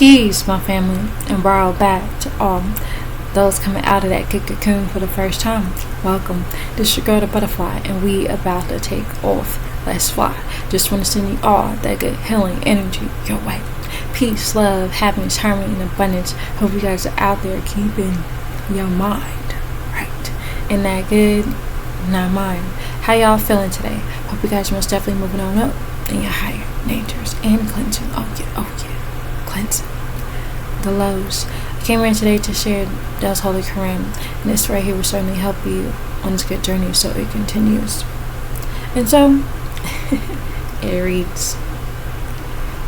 Peace, my family, and borrow back to all those coming out of that good cocoon for the first time. Welcome. This is your girl, the butterfly, and we about to take off. Let's fly. Just want to send you all that good healing energy your way. Peace, love, happiness, harmony, and abundance. Hope you guys are out there keeping your mind right in that good, not mind. How y'all feeling today? Hope you guys are most definitely moving on up in your higher natures and cleansing. Oh yeah, cleansing the lows. I came here today to share God's Holy Qur'aan, and this right here will certainly help you on this good journey so it continues. And so it reads,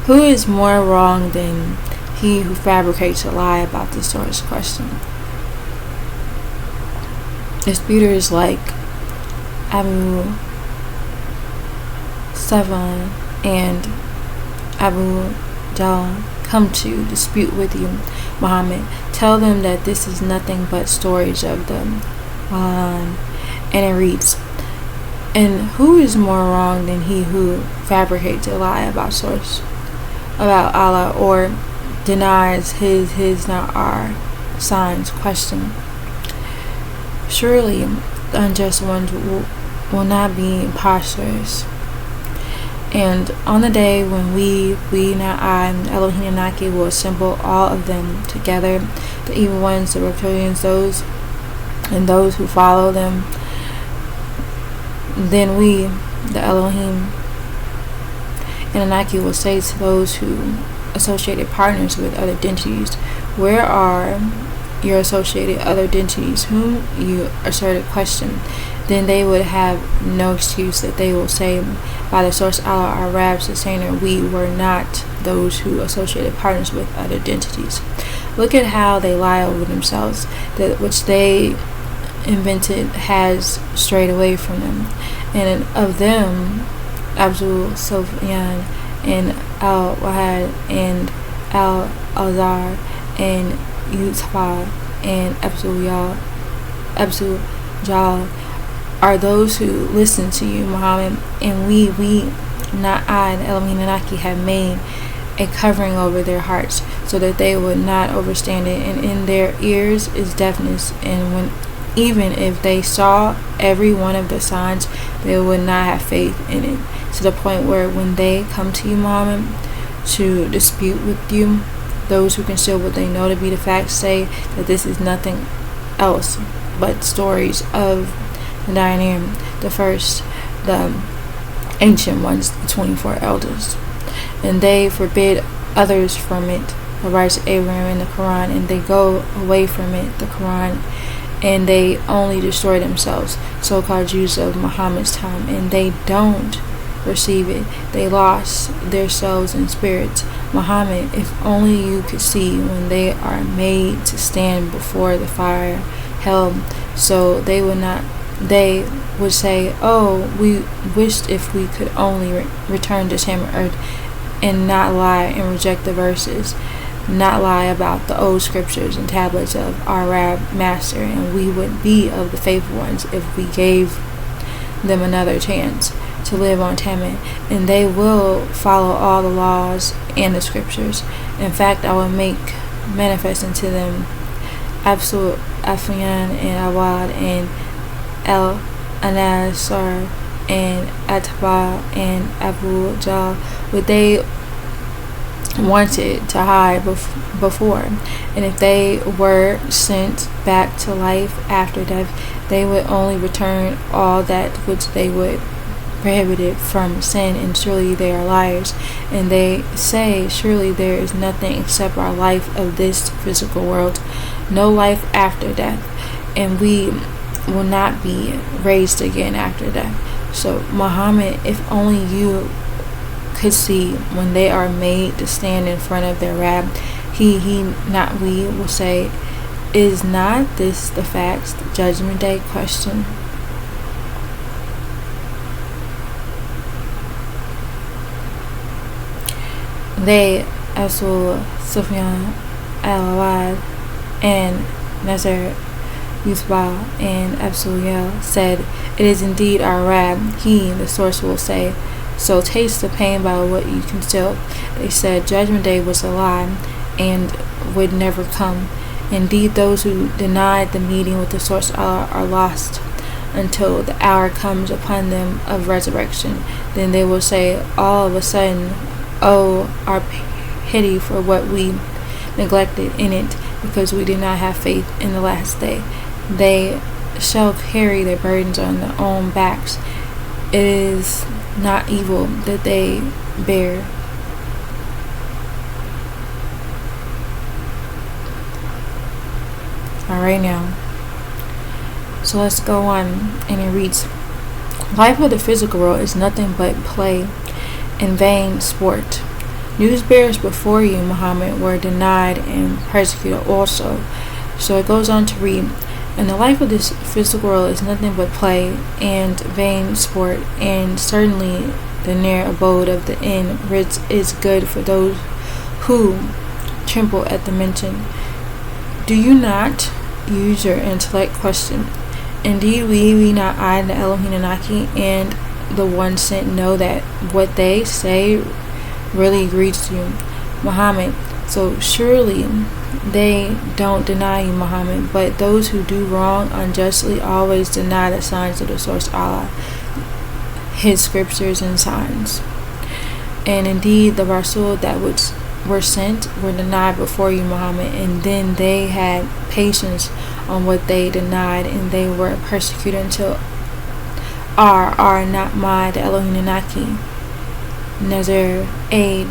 who is more wrong than he who fabricates a lie about the source? Question. Disputers like Abu Savan and Abu Jahl come to dispute with you, Muhammad. Tell them that this is nothing but stories of the Qur'an. And it reads, and who is more wrong than he who fabricates a lie about source, about Allah, or denies his not our signs? Question. Surely the unjust ones will not be impostors. And on the day when we, not I, Elohim and Naki, will assemble all of them together, the evil ones, the reptilians, those who follow them, then we, the Elohim and Naki, will say to those who associated partners with other deities, where are your associated other deities whom you asserted? Question. Then they would have no excuse that they will say, by the source Allah, our Rab, sustainer, we were not those who associated partners with other deities. Look at how they lie over themselves. That which they invented has strayed away from them. And of them, Abdul Sufyan and Al-Wahad and Al-Azhar and Utbah and Abdul Jahl are those who listen to you, Muhammad, and we, not I, and Elohim and Naki, have made a covering over their hearts so that they would not understand it, and in their ears is deafness, and even if they saw every one of the signs, they would not have faith in it, to the point where when they come to you, Muhammad, to dispute with you, those who conceal what they know to be the facts say that this is nothing else but stories of the Dayanim, the first, the ancient ones, the 24 elders, and they forbid others from it, the rights of Abraham in the Qur'an, and they go away from it, the Qur'an, and they only destroy themselves, so-called Jews of Muhammad's time, and they don't receive it. They lost their souls and spirits. Muhammad, if only you could see when they are made to stand before the fire, hell, so they would say, oh, we wished if we could only return to Ham earth and not lie and reject the verses, not lie about the old scriptures and tablets of our Rab Master, and we would be of the faithful ones if we gave them another chance to live on Tammany, and they will follow all the laws and the scriptures. In fact, I will make manifest into them absolute Afyan and Awad and El Anasar and Atba and Abu Jahl, what they wanted to hide before, and if they were sent back to life after death, they would only return all that which they would prohibited from sin, and surely they are liars. And they say, surely there is nothing except our life of this physical world, no life after death, and we will not be raised again after death. So Muhammad, if only you could see when they are made to stand in front of their Rab, he, not we, will say, is not this the facts, the judgment day? Question. They, Asul Sufyan al-Awad and Nazar Utbah and Absul said, it is indeed our Rab. He, the source, will say, so taste the pain by what you concealed. They said judgment day was a lie, and would never come. Indeed, those who denied the meeting with the source Allah are lost until the hour comes upon them of resurrection. Then they will say all of a sudden, "Oh, our pity for what we neglected in it, because we did not have faith in the last day." They shall carry their burdens on their own backs. It is not evil that they bear. Alright now. So let's go on, and it reads, "Life of the physical world is nothing but play and vain sport. News bearers before you, Muhammad, were denied and persecuted also." So it goes on to read, "And the life of this physical world is nothing but play and vain sport, and certainly the near abode of the end is good for those who tremble at the mention. Do you not use your intellect? Question. Indeed, we not I, the Elohim Anaki, and the one sent know that what they say really agrees to you, Muhammad. So surely they don't deny you, Muhammad, but those who do wrong unjustly always deny the signs of the source Allah, his scriptures and signs. And indeed, the Rasul that were sent were denied before you, Muhammad, and then they had patience on what they denied, and they were persecuted until are not my, the Elohim Anaki, Nazar aid,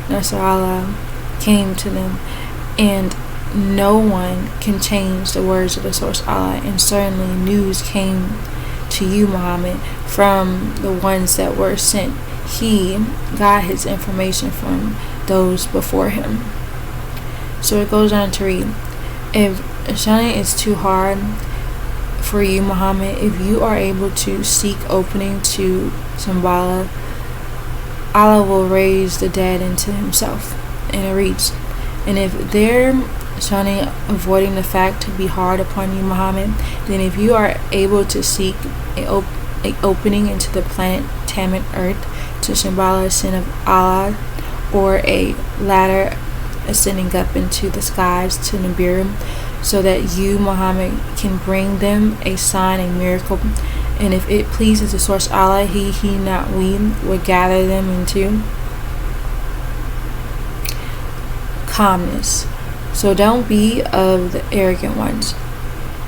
Nasrallah came to them, and no one can change the words of the source Allah, and certainly news came to you, Muhammad, from the ones that were sent. He got his information from those before him." So it goes on to read, "If Shani is too hard for you, Muhammad, if you are able to seek opening to Shambhala, Allah will raise the dead into himself." And it reads, "And if they're Shani avoiding the fact to be hard upon you, Muhammad, then if you are able to seek a opening into the planet Tamit Earth to Shambhala, sin of Allah, or a ladder ascending up into the skies to Nibiru, so that you, Muhammad, can bring them a sign, a miracle, and if it pleases the source Allah, he not we, would gather them into calmness. So don't be of the arrogant ones.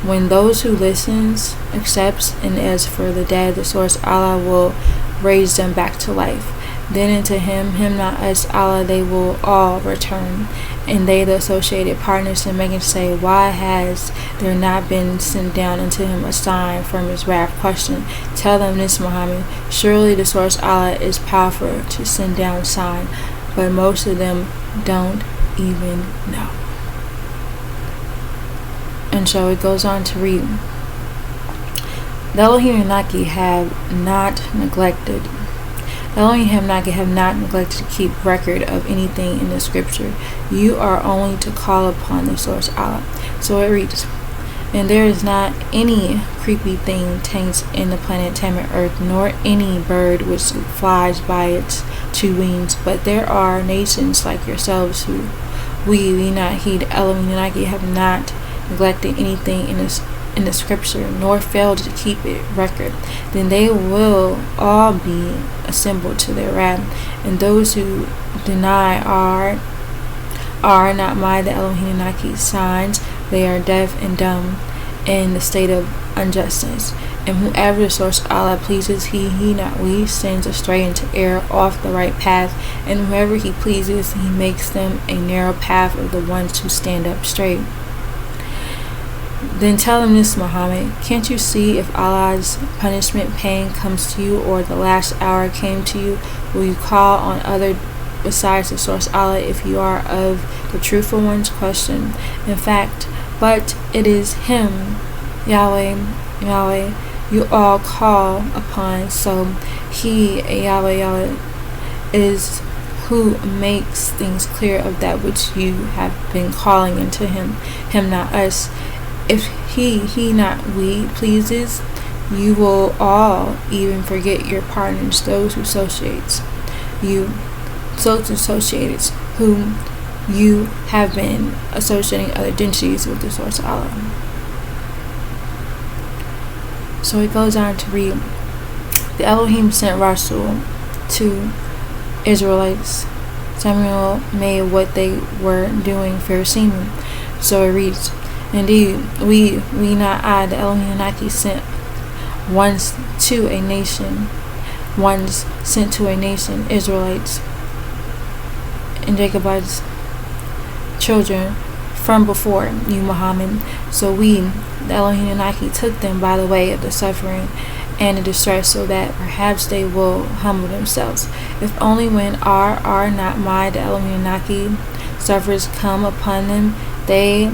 When those who listens accepts, and as for the dead, the source Allah will raise them back to life. Then into him not us, Allah, they will all return. And they, the associated partners in making, say, why has there not been sent down unto him a sign from his wrath? Question. Tell them this, Muhammad. Surely the source Allah is powerful to send down sign, but most of them don't even know." And so it goes on to read, "The Elohim Naki have not neglected to keep record of anything in the scripture. You are only to call upon the source Allah." So it reads, "And there is not any creepy thing taints in the planet Tamit Earth, nor any bird which flies by its two wings, but there are nations like yourselves who we not heed Elohim Naki have not neglected anything in the scripture, nor failed to keep it record. Then they will all be assembled to their wrath, and those who deny are not my, the Elohim Naki signs. They are deaf and dumb in the state of injustice. And whoever the source Allah pleases, he not we, sends astray into error off the right path, and whoever he pleases, he makes them a narrow path of the ones who stand up straight. Then tell them this, Muhammad. Can't you see if Allah's punishment pain comes to you, or the last hour came to you, will you call on other besides the source Allah if you are of the truthful ones? Question. In fact, but it is him, Yahweh, you all call upon, so he, Yahweh, is who makes things clear of that which you have been calling into him not us. If he not we pleases, you will all even forget your partners, those associates whom you have been associating other identities with the source Allah. So it goes on to read, the Elohim sent Rasul to Israelites. Samuel made what they were doing fair seeming. So it reads, indeed, we not I, the Elohim Naki, sent once to a nation, Israelites and Jacob's children from before you, Muhammad. So we, the Elohim Naki, took them by the way of the suffering and the distress, so that perhaps they will humble themselves. If only when are not my, the Elohim Naki, suffers come upon them, they,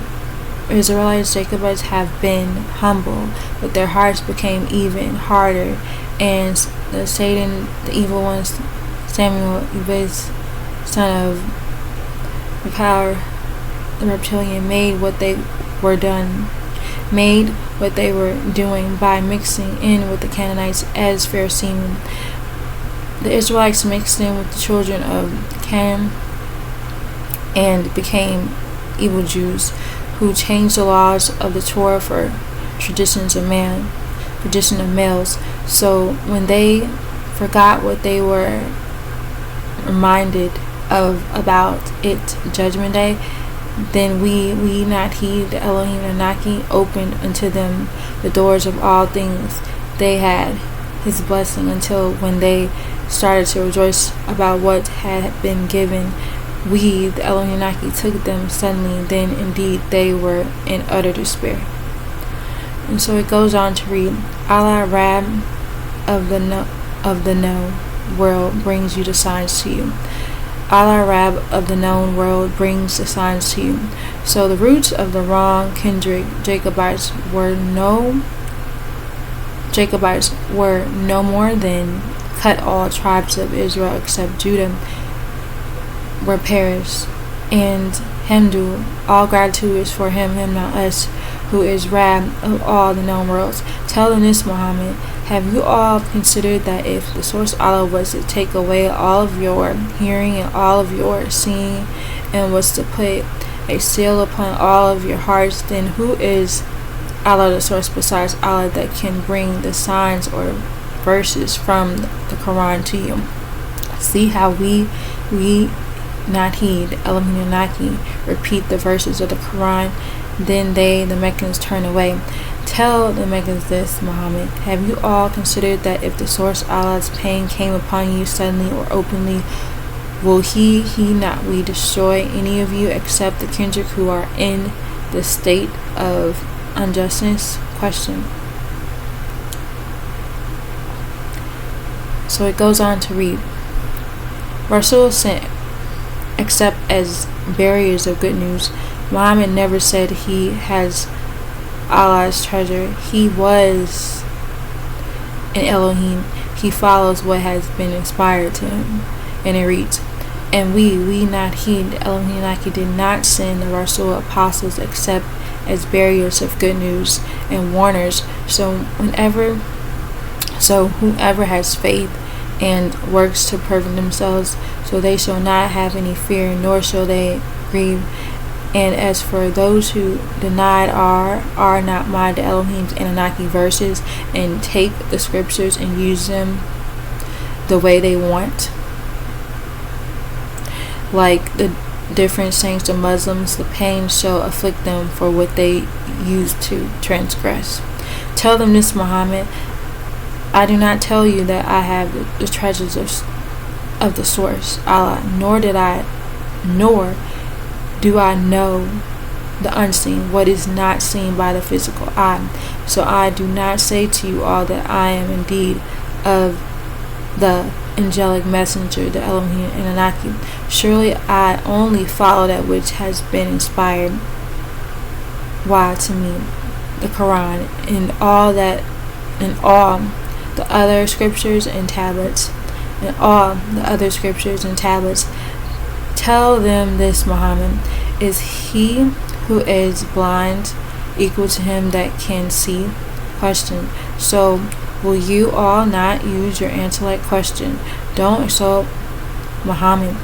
Israelites, Jacobites, have been humble, but their hearts became even harder, and the Satan, the evil ones, Samuel, Iblis, son of Makar, the reptilian, made what they were doing by mixing in with the Canaanites as fair seeming. The Israelites mixed in with the children of Canaan and became evil Jews, who changed the laws of the Torah for tradition of males. So when they forgot what they were reminded of about it, Judgment Day, then we not heed, the Elohim Anaki, opened unto them the doors of all things. They had his blessing until when they started to rejoice about what had been given. We, the Elohim Anaki, took them suddenly. Then indeed they were in utter despair. And so it goes on to read, Allah Rab of the known world brings you the signs to you. Allah Rab of the known world brings the signs to you. So the roots of the wrong kindred Jacobites were no more than cut all tribes of Israel except Judah were perished. And Hamdu, all gratitude is for him, not us, who is Rab of all the known worlds. Tell them this, Muhammad, have you all considered that if the source Allah was to take away all of your hearing and all of your seeing, and was to put a seal upon all of your hearts, then who is Allah the source besides Allah that can bring the signs or verses from the Qur'an to you? See how we not heed, Elohim Naki, repeat the verses of the Qur'an, then they, the Meccans, turn away. Tell the Meccans this, Muhammad, have you all considered that if the source Allah's pain came upon you suddenly or openly, will he not we destroy any of you except the kindred who are in the state of unjustness? Question. So it goes on to read, Rasul sent except as barriers of good news. Muhammad never said he has Allah's treasure. He was an Elohim. He follows what has been inspired to him. And it reads, and we not heed, Elohim Naki did not send the Rasul apostles except as barriers of good news and warners. So whoever has faith and works to perfect themselves, so they shall not have any fear, nor shall they grieve. And as for those who denied are not my, the Elohim's Anunnaki verses, and take the scriptures and use them the way they want, like the different sayings of Muslims, the pain shall afflict them for what they used to transgress. Tell them this, Muhammad, I do not tell you that I have the treasures of the source Allah, nor do I know the unseen, what is not seen by the physical eye. So I do not say to you all that I am indeed of the angelic messenger, the Elohim Anunnaki. Surely I only follow that which has been inspired to me, the Qur'an, and all the other scriptures and tablets, Tell them this, Muhammad, is he who is blind equal to him that can see? Question. So will you all not use your intellect? Question. Don't insult Muhammad.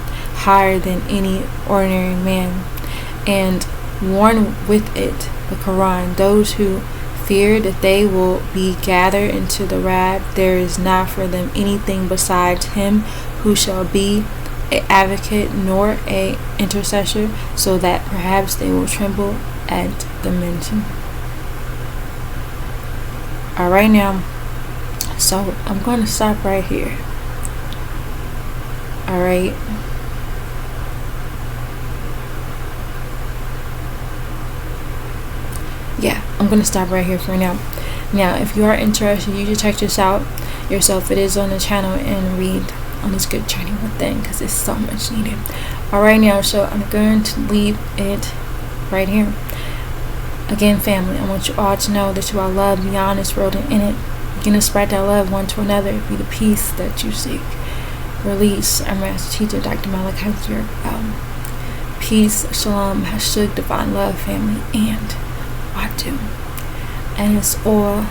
higher than any ordinary man, and warn with it, the Qur'an, those who fear that they will be gathered into the wrath. There is not for them anything besides him who shall be an advocate nor a intercessor, so that perhaps they will tremble at the mention. Alright now, so I'm going to stop right here. Alright. Yeah, I'm going to stop right here for now. Now, if you are interested, you should check this out yourself. It is on the channel, and read on this good journey within, because it's so much needed. Alright now, so I'm going to leave it right here. Again, family, I want you all to know that you are loved beyond this world and in it. Begin to spread that love one to another. Be the peace that you seek. Release our master teacher, Dr. Malachi. Peace, shalom, hashuk, divine love, family, and watu. And it's all